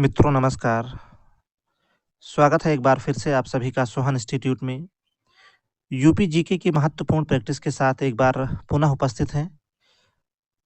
मित्रों नमस्कार। स्वागत है एक बार फिर से आप सभी का सोहन इंस्टीट्यूट में। यूपी जीके की महत्वपूर्ण प्रैक्टिस के साथ एक बार पुनः उपस्थित हैं।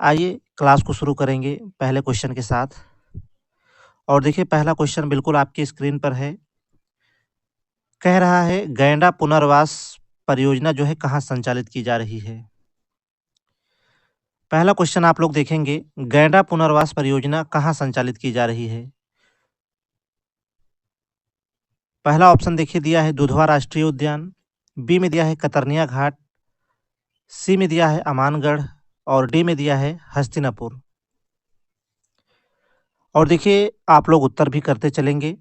आइए क्लास को शुरू करेंगे पहले क्वेश्चन के साथ। और देखिए पहला क्वेश्चन बिल्कुल आपकी स्क्रीन पर है। कह रहा है गैंडा पुनर्वास परियोजना जो है कहाँ संचालित की जा रही है? पहला क्वेश्चन आप लोग देखेंगे, गैंडा पुनर्वास परियोजना कहाँ संचालित की जा रही है? पहला ऑप्शन देखिए दिया है दुधवा राष्ट्रीय उद्यान, बी में दिया है कतरनिया घाट, सी में दिया है अमानगढ़ और डी में दिया है हस्तिनापुर। और देखिए आप लोग उत्तर भी करते चलेंगे।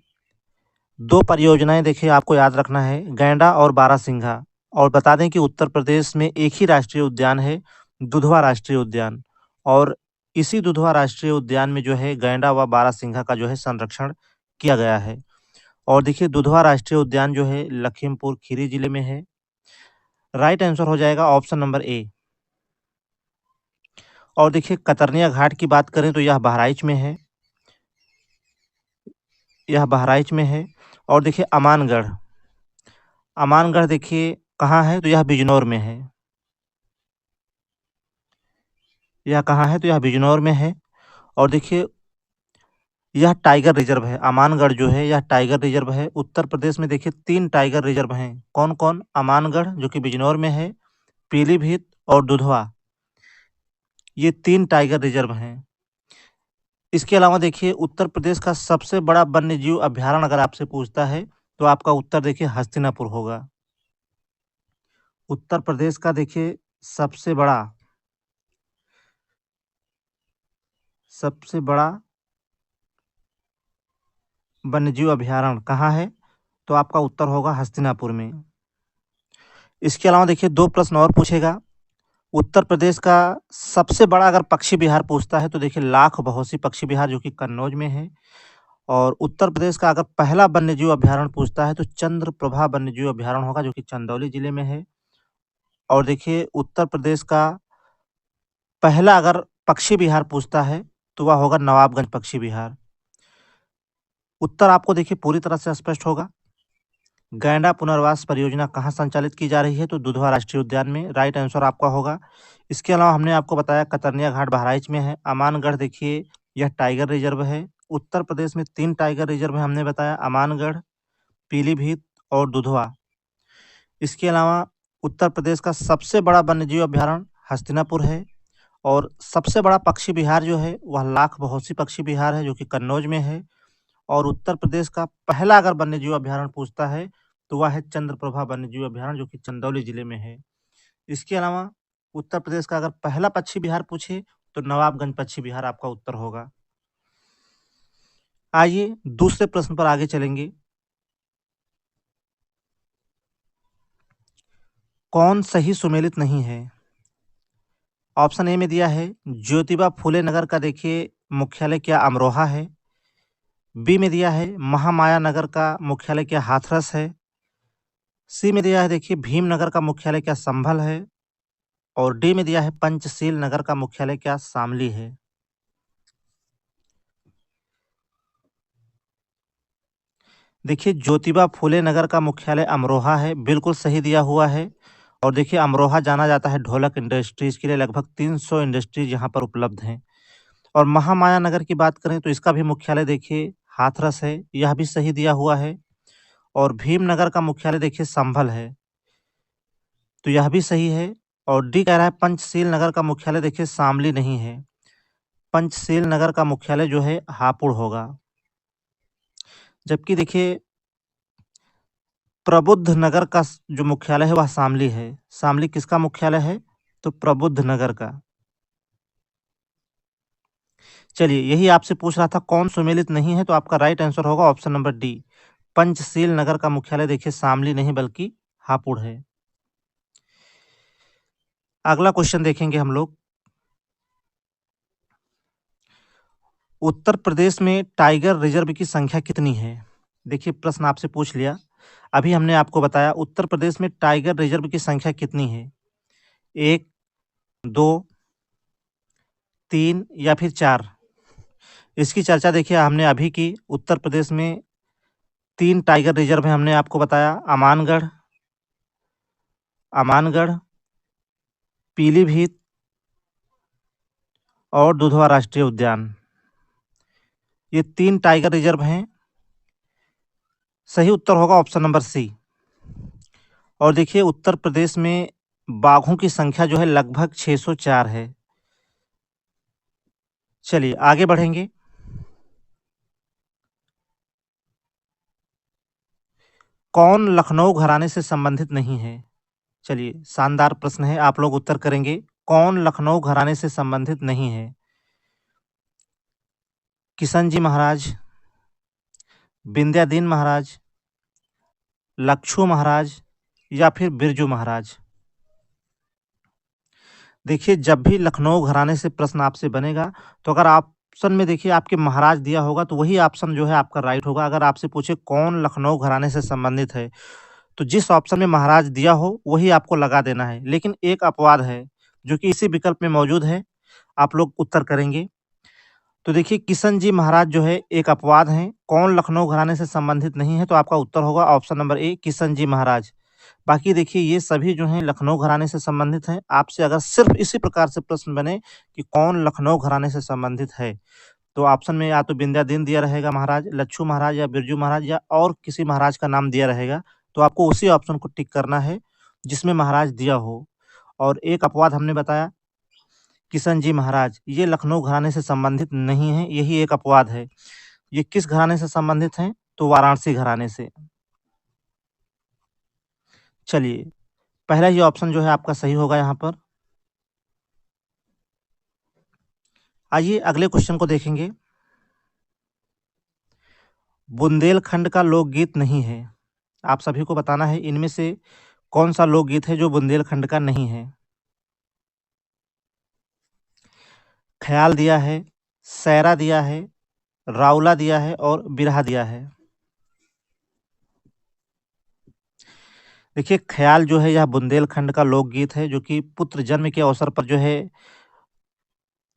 दो परियोजनाएं देखिए आपको याद रखना है, गैंडा और बारहसिंघा। और बता दें कि उत्तर प्रदेश में एक ही राष्ट्रीय उद्यान है, दुधवा राष्ट्रीय उद्यान। और इसी दुधवा राष्ट्रीय उद्यान में जो है गैंडा व बारहसिंघा का जो है संरक्षण किया गया है। और देखिए दुधवा राष्ट्रीय उद्यान जो है लखीमपुर खीरी जिले में है। राइट आंसर हो जाएगा ऑप्शन नंबर ए। और देखिए कतरनिया घाट की बात करें तो यह बहराइच में है, यह बहराइच में है। और देखिए अमानगढ़, अमानगढ़ देखिए कहाँ है तो यह बिजनौर में है। यह कहाँ है तो यह बिजनौर में है। और देखिए यह टाइगर रिजर्व है, अमानगढ़ जो है यह टाइगर रिजर्व है। उत्तर प्रदेश में देखिए 3 टाइगर रिजर्व हैं। कौन-कौन? अमानगढ़ जो कि बिजनौर में है, पीलीभीत और दुधवा। ये 3 टाइगर रिजर्व हैं। इसके अलावा देखिए उत्तर प्रदेश का सबसे बड़ा वन्यजीव अभयारण्य अगर आपसे पूछता है तो आपका उत्तर देखिए हस्तिनापुर होगा। उत्तर प्रदेश का देखिए सबसे बड़ा सबसे बड़ा वन्यजीव अभयारण्य कहाँ है? तो आपका उत्तर होगा हस्तिनापुर में। इसके अलावा देखिए 2 प्रश्न और पूछेगा। उत्तर प्रदेश का सबसे बड़ा अगर पक्षी विहार पूछता है तो देखिए लाख बहोसी पक्षी विहार जो कि कन्नौज में है। और उत्तर प्रदेश का अगर पहला वन्यजीव अभयारण्य पूछता है तो चंद्रप्रभा वन्यजीव अभयारण्य होगा जो कि चंदौली जिले में है। और देखिए उत्तर प्रदेश का पहला अगर पक्षी विहार पूछता है तो वह होगा नवाबगंज पक्षी विहार। उत्तर आपको देखिए पूरी तरह से स्पष्ट होगा। गैंडा पुनर्वास परियोजना कहाँ संचालित की जा रही है? तो दुधवा राष्ट्रीय उद्यान में। राइट आंसर आपका होगा। इसके अलावा हमने आपको बताया कतरनिया घाट बहराइच में है। अमानगढ़ देखिए यह टाइगर रिजर्व है। उत्तर प्रदेश में 3 टाइगर रिजर्व है हमने बताया, अमानगढ़, पीलीभीत और दुधवा। इसके अलावा उत्तर प्रदेश का सबसे बड़ा वन्यजीव अभयारण्य हस्तिनापुर है। और सबसे बड़ा पक्षी विहार जो है वह लाख बहोसी पक्षी विहार है जो कि कन्नौज में है। और उत्तर प्रदेश का पहला अगर वन्यजीव अभयारण्य पूछता है तो वह है चंद्रप्रभा वन्यजीव अभयारण्य जो कि चंदौली जिले में है। इसके अलावा उत्तर प्रदेश का अगर पहला पक्षी विहार पूछे तो नवाबगंज पक्षी विहार आपका उत्तर होगा। आइए दूसरे प्रश्न पर आगे चलेंगे। कौन सही सुमेलित नहीं है? ऑप्शन ए में दिया है ज्योतिबा फूले नगर का देखिए मुख्यालय क्या अमरोहा है। बी में दिया है महामाया नगर का मुख्यालय क्या हाथरस है। सी में दिया है देखिए भीमनगर का मुख्यालय क्या संभल है। और डी में दिया है पंचशील नगर का मुख्यालय क्या शामली है। देखिए ज्योतिबा फूले नगर का मुख्यालय अमरोहा है, बिल्कुल सही दिया हुआ है। और देखिए अमरोहा जाना जाता है ढोलक इंडस्ट्रीज के लिए, लगभग 300 इंडस्ट्रीज यहाँ पर उपलब्ध हैं। और महामाया नगर की बात करें तो इसका भी मुख्यालय देखिए हाथरस है, यह भी सही दिया हुआ है। और भीमनगर का मुख्यालय देखिए संभल है, तो यह भी सही है। और डी कह रहा है पंचशील नगर का मुख्यालय देखिए शामली नहीं है, पंचशील नगर का मुख्यालय जो है हापुड़ होगा। जबकि देखिए प्रबुद्ध नगर का जो मुख्यालय है वह शामली है। शामली किसका मुख्यालय है? तो प्रबुद्ध नगर का। चलिए यही आपसे पूछ रहा था कौन सुमेलित नहीं है, तो आपका राइट आंसर होगा option number D. Panchsheel Nagar का मुख्यालय देखिए शामली नहीं बल्कि हापुड़ है। अगला क्वेश्चन देखेंगे हम लोग। उत्तर प्रदेश में टाइगर रिजर्व की संख्या कितनी है? देखिए प्रश्न आपसे पूछ लिया, अभी हमने आपको बताया उत्तर प्रदेश में टाइगर रिजर्व की संख्या कितनी है। 1, 2, 3 या फिर 4? इसकी चर्चा देखिए हमने अभी की। उत्तर प्रदेश में 3 टाइगर रिज़र्व हैं, हमने आपको बताया अमानगढ़, पीलीभीत और दुधवा राष्ट्रीय उद्यान। ये 3 टाइगर रिज़र्व हैं। सही उत्तर होगा ऑप्शन नंबर सी। और देखिए उत्तर प्रदेश में बाघों की संख्या जो है लगभग 604 है। चलिए आगे बढ़ेंगे। कौन लखनऊ घराने से संबंधित नहीं है? चलिए शानदार प्रश्न है, आप लोग उत्तर करेंगे। कौन लखनऊ घराने से संबंधित नहीं है? किशन जी महाराज, विंध्यादीन महाराज, लक्षु महाराज या फिर बिरजू महाराज। देखिए जब भी लखनऊ घराने से प्रश्न आपसे बनेगा तो अगर ऑप्शन में देखिए आपके महाराज दिया होगा तो वही ऑप्शन जो है आपका राइट होगा। अगर आपसे पूछे कौन लखनऊ घराने से संबंधित है तो जिस ऑप्शन में महाराज दिया हो वही आपको लगा देना है। लेकिन एक अपवाद है जो कि इसी विकल्प में मौजूद है, आप लोग उत्तर करेंगे। तो देखिए किशन जी महाराज जो है एक अपवाद हैं। कौन लखनऊ घराने से संबंधित नहीं है तो आपका उत्तर होगा option number A Kishan ji महाराज। बाकी देखिए ये सभी जो हैं लखनऊ घराने से संबंधित हैं। आपसे अगर सिर्फ इसी प्रकार से प्रश्न बने कि कौन लखनऊ घराने से संबंधित है तो ऑप्शन में या तो विंध्यादीन दिया रहेगा महाराज, लच्छू महाराज या बिरजू महाराज या और किसी महाराज का नाम दिया रहेगा। तो आपको उसी ऑप्शन को टिक करना है जिसमें महाराज दिया हो। और एक अपवाद हमने बताया किशन जी महाराज, ये लखनऊ घराने से संबंधित नहीं है, यही एक अपवाद है। ये किस घराने से संबंधित हैं? तो वाराणसी घराने से। चलिए पहला ही ऑप्शन जो है आपका सही होगा यहाँ पर। आइए अगले क्वेश्चन को देखेंगे। बुंदेलखंड का लोकगीत नहीं है। आप सभी को बताना है इनमें से कौन सा लोकगीत है जो बुंदेलखंड का नहीं है। ख्याल दिया है, सैरा दिया है, राउला दिया है और बिरहा दिया है। देखिए ख्याल जो है यह बुंदेलखंड का लोकगीत है जो कि पुत्र जन्म के अवसर पर जो है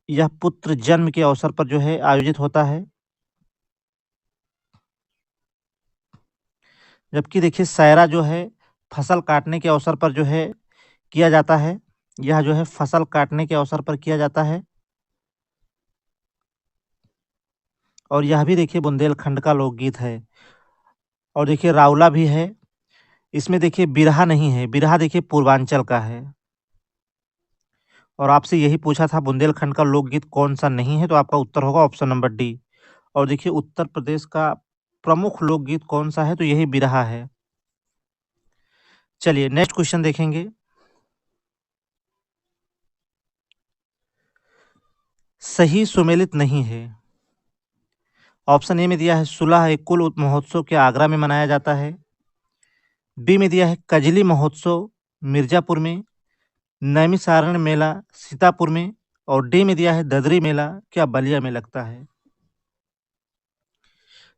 यह पुत्र जन्म के अवसर पर जो है आयोजित होता है। जबकि देखिए सैरा जो है फसल काटने के अवसर पर जो है किया जाता है। यह जो है फसल काटने के अवसर पर किया जाता है। और यह भी देखिए बुंदेलखंड का लोकगीत है। और देखिए राउला भी है। इसमें देखिए बिरहा नहीं है, बिरहा देखिए पूर्वांचल का है। और आपसे यही पूछा था बुंदेलखंड का लोकगीत कौन सा नहीं है तो आपका उत्तर होगा ऑप्शन नंबर डी। और देखिए उत्तर प्रदेश का प्रमुख लोकगीत कौन सा है तो यही बिरहा है। चलिए नेक्स्ट क्वेश्चन देखेंगे। सही सुमेलित नहीं है। ऑप्शन ए में दिया है सुलह ए कुल महोत्सव के आगरा में मनाया जाता है। बी में दिया है कजली महोत्सव मिर्जापुर में, नैमिषारण्य मेला सीतापुर में और डी में दिया है ददरी मेला क्या बलिया में लगता है।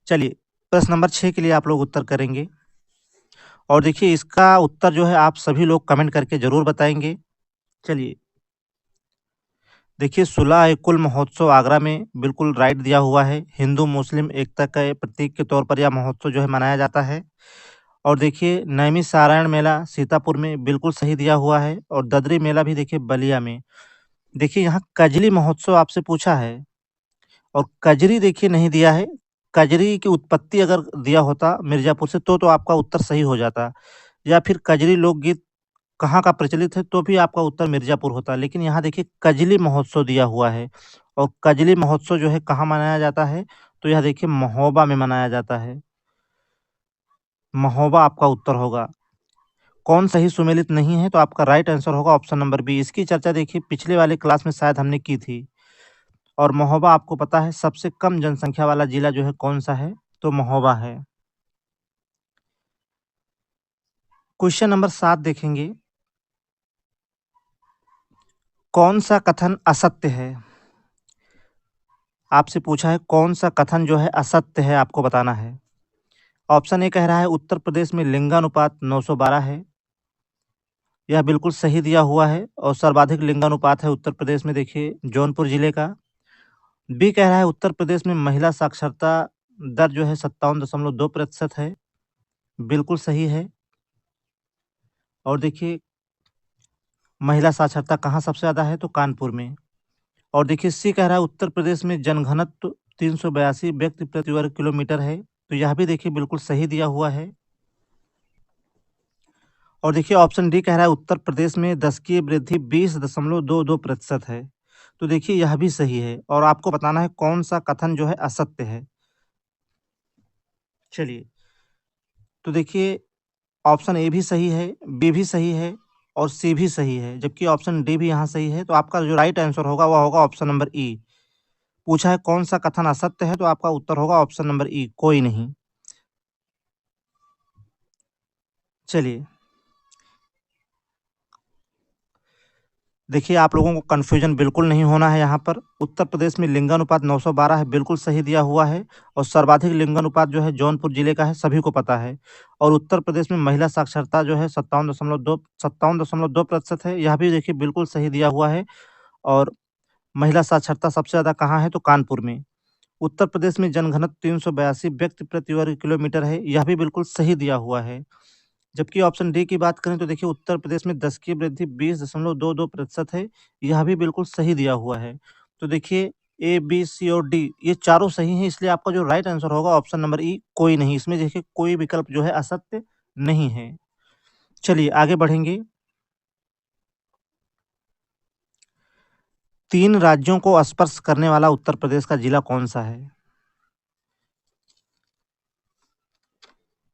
चलिए प्रश्न नंबर 6 के लिए आप लोग उत्तर करेंगे। और देखिए इसका उत्तर जो है आप सभी लोग कमेंट करके ज़रूर बताएंगे। चलिए देखिए सुलह ए कुल महोत्सव आगरा में बिल्कुल राइट दिया हुआ है। हिंदू मुस्लिम एकता के प्रतीक के तौर पर यह महोत्सव जो है मनाया जाता है। और देखिए नैमिषारण्य मेला सीतापुर में बिल्कुल सही दिया हुआ है। और ददरी मेला भी देखिए बलिया में। देखिए यहाँ कजली महोत्सव आपसे पूछा है और कजरी देखिए नहीं दिया है। कजरी की उत्पत्ति अगर दिया होता मिर्ज़ापुर से तो आपका उत्तर सही हो जाता। या फिर कजरी लोकगीत कहाँ का प्रचलित है तो भी आपका उत्तर मिर्ज़ापुर होता। लेकिन यहाँ देखिए कजली महोत्सव दिया हुआ है। और कजली महोत्सव जो है कहाँ मनाया जाता है तो यह देखिए महोबा में मनाया जाता है। महोबा आपका उत्तर होगा। कौन सही सुमेलित नहीं है तो आपका राइट आंसर होगा ऑप्शन नंबर बी। इसकी चर्चा देखिए पिछले वाले क्लास में शायद हमने की थी। और महोबा आपको पता है सबसे कम जनसंख्या वाला जिला जो है कौन सा है तो महोबा है। क्वेश्चन नंबर 7 देखेंगे। कौन सा कथन असत्य है? आपसे पूछा है कौन सा कथन जो है असत्य है आपको बताना है। ऑप्शन ए कह रहा है उत्तर प्रदेश में लिंगानुपात 912 है। यह बिल्कुल सही दिया हुआ है और सर्वाधिक लिंगानुपात है उत्तर प्रदेश में देखिए जौनपुर जिले का। बी कह रहा है उत्तर प्रदेश में महिला साक्षरता दर जो है 57.2% है, बिल्कुल सही है। और देखिए महिला साक्षरता कहाँ सबसे ज़्यादा है, तो कानपुर में। और देखिए सी कह रहा है उत्तर प्रदेश में जनघनत्व 382 व्यक्ति प्रति वर्ग किलोमीटर है, तो यह भी देखिए बिल्कुल सही दिया हुआ है। और देखिए ऑप्शन डी कह रहा है उत्तर प्रदेश में दशकीय वृद्धि 20.22% है, तो देखिए यह भी सही है और आपको बताना है कौन सा कथन जो है असत्य है। चलिए, तो देखिए ऑप्शन ए भी सही है, बी भी सही है और सी भी सही है, जबकि ऑप्शन डी भी यहाँ सही है। तो आपका जो राइट आंसर होगा वह होगा ऑप्शन नंबर ई। पूछा है कौन सा कथन असत्य है, तो आपका उत्तर होगा ऑप्शन नंबर ई, कोई नहीं। चलिए, देखिए आप लोगों को कन्फ्यूजन बिल्कुल नहीं होना है यहाँ पर। उत्तर प्रदेश में लिंगानुपात 912 है, बिल्कुल सही दिया हुआ है। और सर्वाधिक लिंगानुपात जो है जौनपुर जिले का है, सभी को पता है। और उत्तर प्रदेश में महिला साक्षरता जो है 57.2% है, यह भी देखिए बिल्कुल सही दिया हुआ है। और महिला साक्षरता सबसे ज़्यादा कहाँ है, तो कानपुर में। उत्तर प्रदेश में जनघनत्व 382 व्यक्ति प्रति वर्ग किलोमीटर है, यह भी बिल्कुल सही दिया हुआ है। जबकि ऑप्शन डी की बात करें तो देखिए उत्तर प्रदेश में 10 की वृद्धि 20.22% है, यह भी बिल्कुल सही दिया हुआ है। तो देखिए ए, बी, सी और डी ये चारों सही हैं, इसलिए आपका जो राइट आंसर होगा ऑप्शन नंबर ई, कोई नहीं। इसमें देखिए कोई विकल्प जो है असत्य नहीं है। चलिए आगे बढ़ेंगे। 3 राज्यों को स्पर्श करने वाला उत्तर प्रदेश का जिला कौन-सा है?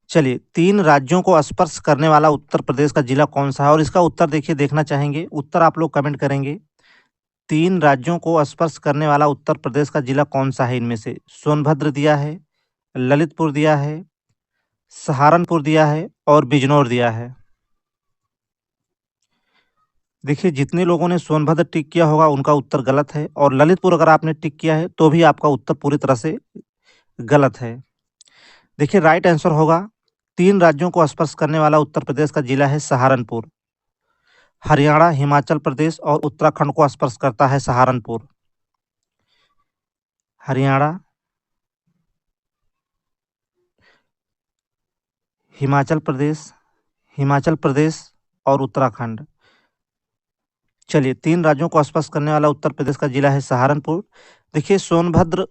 चलिए, 3 राज्यों को स्पर्श करने वाला उत्तर प्रदेश का जिला कौन-सा है? और इसका उत्तर देखिए देखना चाहेंगे, उत्तर आप लोग कमेंट करेंगे। 3 राज्यों को स्पर्श करने वाला उत्तर प्रदेश का जिला कौन-सा है इनमें से? सोनभद्र दिया है, ललितपुर दिया है, सहारनपुर दिया है और बिजनौर दिया है। देखिए जितने लोगों ने सोनभद्र टिक किया होगा उनका उत्तर गलत है, और ललितपुर अगर आपने टिक किया है तो भी आपका उत्तर पूरी तरह से गलत है। देखिए राइट आंसर होगा 3 राज्यों को स्पर्श करने वाला उत्तर प्रदेश का जिला है सहारनपुर। हरियाणा, हिमाचल प्रदेश और उत्तराखंड को स्पर्श करता है सहारनपुर। हरियाणा, हिमाचल प्रदेश, हिमाचल प्रदेश और उत्तराखंड। चलिए 3 राज्यों को स्पर्श करने वाला उत्तर प्रदेश का जिला है सहारनपुर। देखिए सोनभद्र,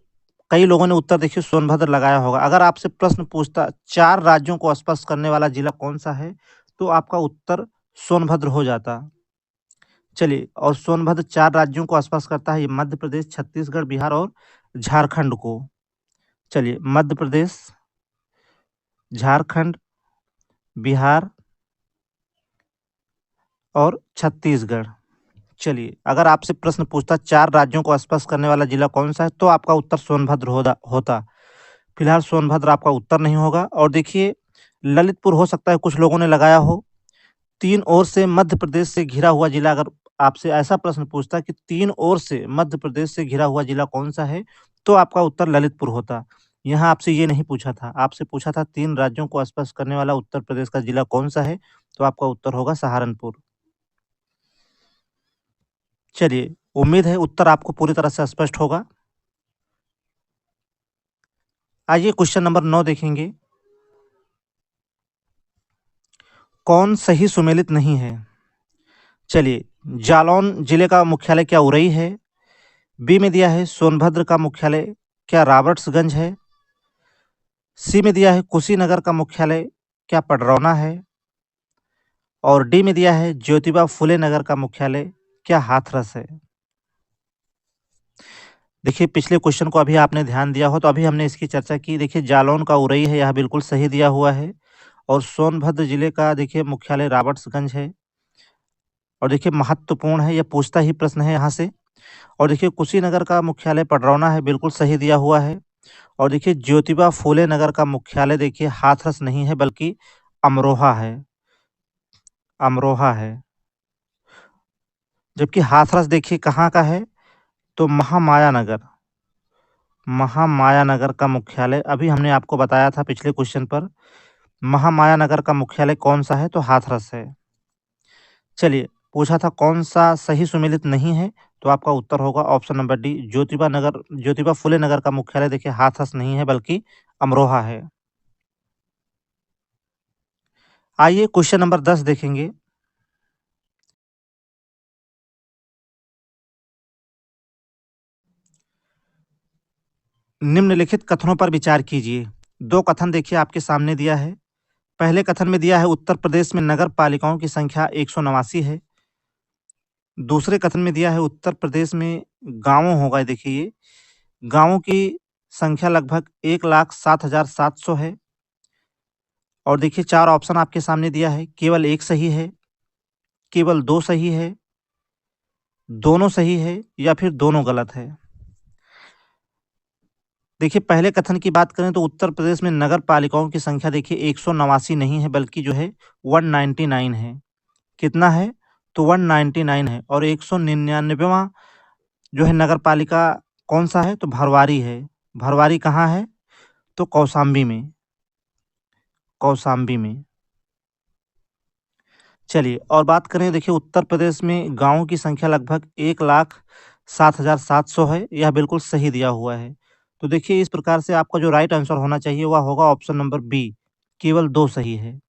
कई लोगों ने उत्तर देखिए सोनभद्र लगाया होगा। अगर आपसे प्रश्न पूछता 4 राज्यों को स्पर्श करने वाला जिला कौन-सा है, तो आपका उत्तर सोनभद्र हो जाता। चलिए, और सोनभद्र 4 राज्यों को स्पर्श करता है, ये मध्य प्रदेश, छत्तीसगढ़, बिहार और झारखंड को। चलिए मध्य प्रदेश, झारखंड, बिहार और छत्तीसगढ़। चलिए, अगर आपसे प्रश्न पूछता 4 राज्यों को स्पर्श करने वाला जिला कौन-सा है, तो आपका उत्तर सोनभद्र होता। फिलहाल सोनभद्र आपका उत्तर नहीं होगा। और देखिए ललितपुर हो सकता है कुछ लोगों ने लगाया हो। 3 ओर से मध्य प्रदेश से घिरा हुआ जिला, अगर आपसे ऐसा प्रश्न पूछता कि 3 ओर से मध्य प्रदेश से घिरा हुआ जिला कौन-सा है, तो आपका उत्तर ललितपुर होता। यहाँ आपसे ये नहीं पूछा था, आपसे पूछा था 3 राज्यों को स्पर्श करने वाला उत्तर प्रदेश का जिला कौन-सा है, तो आपका उत्तर होगा सहारनपुर। चलिए, उम्मीद है उत्तर आपको पूरी तरह से स्पष्ट होगा। आइए क्वेश्चन नंबर 9 देखेंगे। कौन सही सुमेलित नहीं है? चलिए, जालौन जिले का मुख्यालय क्या उरई है? बी में दिया है सोनभद्र का मुख्यालय क्या रॉबर्ट्सगंज है? सी में दिया है कुशीनगर का मुख्यालय क्या पडरौना है? और डी में दिया है ज्योतिबा फुले नगर का मुख्यालय क्या हाथरस है? देखिए पिछले क्वेश्चन को अभी आपने ध्यान दिया हो तो अभी हमने इसकी चर्चा की। देखिए जालौन का उरई है, यह बिल्कुल सही दिया हुआ है। और सोनभद्र जिले का देखिए मुख्यालय रॉबर्ट्सगंज है। और देखिए महत्वपूर्ण है, यह पूछता ही प्रश्न है यहाँ से। और देखिए कुशीनगर का मुख्यालय पडरौना है, बिल्कुल सही दिया हुआ है। और देखिए ज्योतिबा फूले नगर का मुख्यालय देखिए हाथरस नहीं है बल्कि अमरोहा है, अमरोहा है। जबकि हाथरस देखिए कहाँ का है, तो महामाया नगर, महामाया नगर का मुख्यालय अभी हमने आपको बताया था पिछले क्वेश्चन पर। महामाया नगर का मुख्यालय कौन सा है, तो हाथरस है। चलिए, पूछा था कौन सा सही सुमेलित नहीं है, तो आपका उत्तर होगा option number D, Jyotiba Phule Nagar का मुख्यालय देखिए हाथरस नहीं है बल्कि अमरोहा है। आइए क्वेश्चन नंबर 10 देखेंगे। निम्नलिखित कथनों पर विचार कीजिए। 2 कथन देखिए आपके सामने दिया है। पहले कथन में दिया है उत्तर प्रदेश में नगर पालिकाओं की संख्या 189 है। दूसरे कथन में दिया है उत्तर प्रदेश में गाँवों होगा देखिए ये, गाँवों की संख्या लगभग 1,07,700 है। और देखिए 4 ऑप्शन आपके सामने दिया है, केवल 1 सही है, केवल 2 सही है, दोनों सही है या फिर दोनों गलत है। देखिए पहले कथन की बात करें तो उत्तर प्रदेश में नगर पालिकाओं की संख्या देखिए 189 नहीं है बल्कि जो है 199 है। कितना है? तो 199 है। और 199वां जो है नगर पालिका कौन-सा है? तो भरवारी है। भरवारी कहाँ है? तो कौशाम्बी में, कौशाम्बी में। चलिए और बात करें देखिए उत्तर प्रदेश में गाँवों की संख्या लगभग 1,07,700 है, यह बिल्कुल सही दिया हुआ है। तो देखिए इस प्रकार से आपका जो राइट आंसर होना चाहिए वह होगा ऑप्शन नंबर बी, केवल 2 सही है।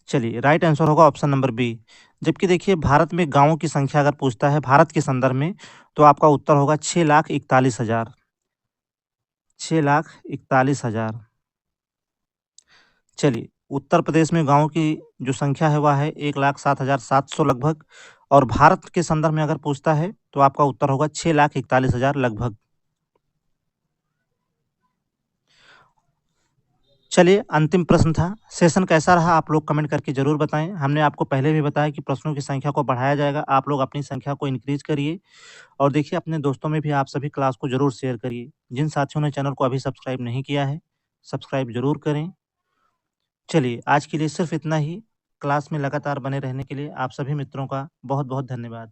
चलिए राइट आंसर होगा ऑप्शन नंबर बी। जबकि देखिए भारत में गाँवों की संख्या अगर पूछता है भारत के संदर्भ में तो आपका उत्तर होगा 6,41,000, 6,41,000। चलिए, उत्तर प्रदेश में गाँवों की जो संख्या है वह है 1,07,700 लगभग। और भारत के संदर्भ में अगर पूछता है तो आपका उत्तर होगा 6,41,000 लगभग। चलिए अंतिम प्रश्न था। सेशन कैसा रहा आप लोग कमेंट करके ज़रूर बताएँ। हमने आपको पहले भी बताया कि प्रश्नों की संख्या को बढ़ाया जाएगा, आप लोग अपनी संख्या को इंक्रीज़ करिए। और देखिए अपने दोस्तों में भी आप सभी क्लास को ज़रूर शेयर करिए। जिन साथियों ने चैनल को अभी सब्सक्राइब नहीं किया है, सब्सक्राइब ज़रूर करें। चलिए, आज के लिए सिर्फ़ इतना ही। क्लास में लगातार बने रहने के लिए आप सभी मित्रों का बहुत-बहुत धन्यवाद।